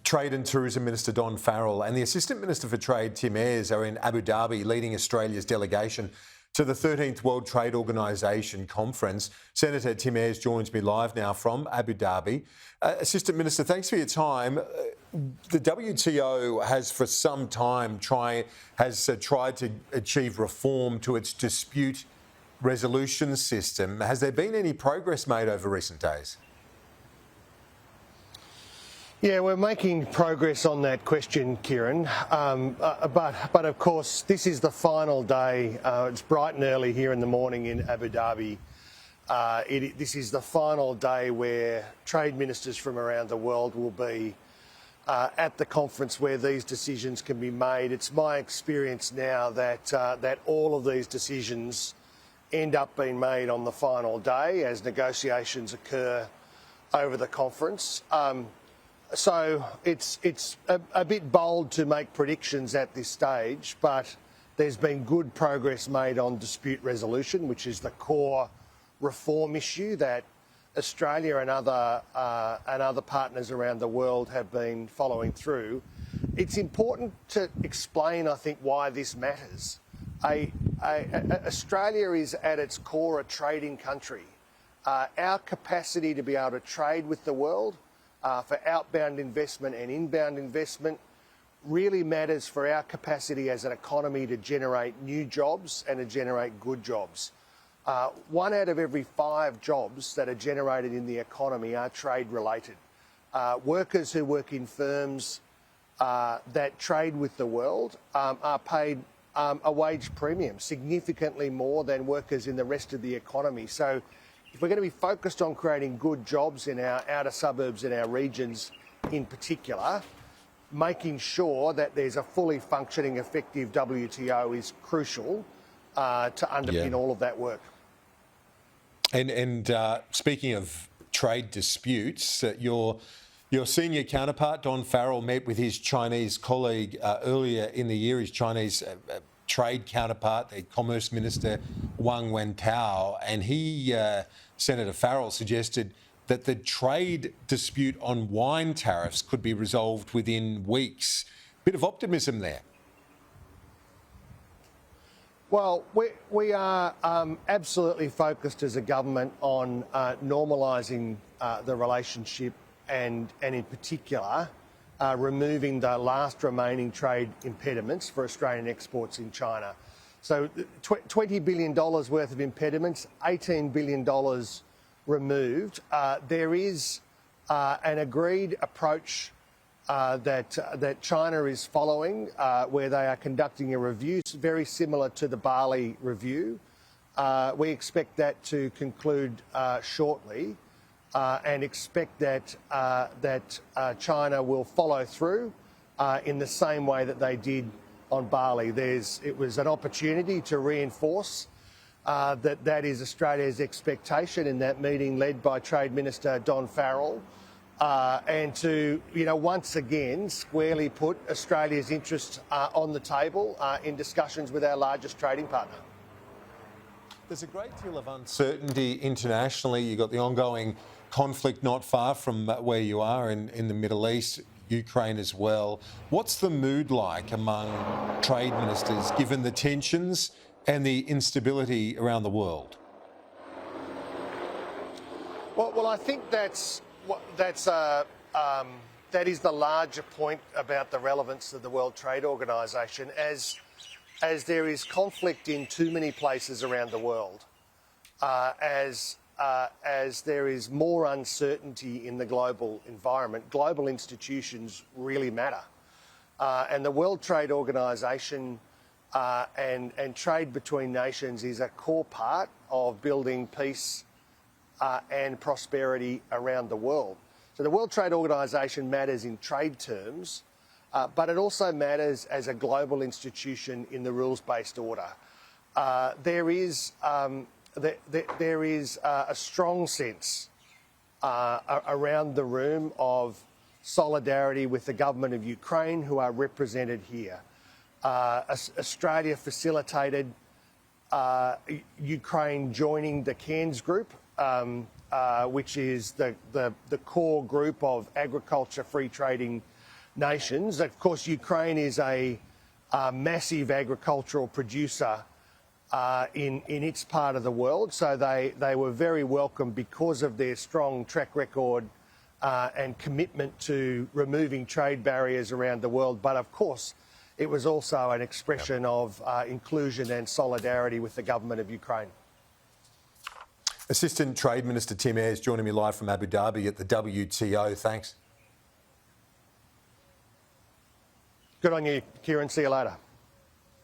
Trade and Tourism Minister Farrell and the Assistant Minister for Trade Tim Ayres are in Abu Dhabi leading Australia's delegation to the 13th World Trade Organisation Conference. Senator Tim Ayres joins me live now from Abu Dhabi. Assistant Minister, thanks for your time. The WTO has for some time tried to achieve reform to its dispute resolution system. Has there been any progress made over recent days? Yeah, we're making progress on that question, Kieran. But of course, this is the final day. It's bright and early here in the morning in Abu Dhabi. This is the final day where trade ministers from around the world will be at the conference where these decisions can be made. It's my experience now that all of these decisions end up being made on the final day as negotiations occur over the conference. So it's a bit bold to make predictions at this stage, but there's been good progress made on dispute resolution, which is the core reform issue that Australia and other partners around the world have been following through. It's important to explain, I think, why this matters. Australia is at its core a trading country. Our capacity to be able to trade with the world for outbound investment and inbound investment really matters for our capacity as an economy to generate new jobs and to generate good jobs. 1 out of every 5 jobs that are generated in the economy are trade related. Workers who work in firms that trade with the world are paid a wage premium, significantly more than workers in the rest of the economy. So if we're going to be focused on creating good jobs in our outer suburbs and our regions in particular, making sure that there's a fully functioning, effective WTO is crucial to underpin all of that work. And speaking of trade disputes, your senior counterpart, Farrell, met with his Chinese colleague earlier in the year, his Chinese trade counterpart, the Commerce Minister Wang Wentao, and he, Senator Farrell, suggested that the trade dispute on wine tariffs could be resolved within weeks. Bit of optimism there. Well, we are absolutely focused as a government on normalising the relationship and in particular removing the last remaining trade impediments for Australian exports in China. So $20 billion worth of impediments, $18 billion removed. There is an agreed approach that China is following, where they are conducting a review very similar to the Bali review. We expect that to conclude shortly, and expect that China will follow through in the same way that they did on Bali. It was an opportunity to reinforce that is Australia's expectation in that meeting led by Trade Minister Farrell. And to, once again, squarely put Australia's interests on the table in discussions with our largest trading partner. There's a great deal of uncertainty internationally. You've got the ongoing conflict not far from where you are in the Middle East, Ukraine as well. What's the mood like among trade ministers, given the tensions and the instability around the world? Well, I think that is the larger point about the relevance of the World Trade Organisation. As there is conflict in too many places around the world, as there is more uncertainty in the global environment, global institutions really matter. And the World Trade Organisation and trade between nations is a core part of building peace and prosperity around the world. So the World Trade Organisation matters in trade terms, but it also matters as a global institution in the rules-based order. There is a strong sense around the room of solidarity with the government of Ukraine, who are represented here. Australia facilitated Ukraine joining the Cairns Group, which is the core group of agriculture free trading nations. Of course, Ukraine is a massive agricultural producer in its part of the world, so they were very welcome because of their strong track record and commitment to removing trade barriers around the world. But of course, it was also an expression of inclusion and solidarity with the government of Ukraine. Assistant Trade Minister Tim Ayres joining me live from Abu Dhabi at the WTO. Thanks. Good on you, Kieran. See you later.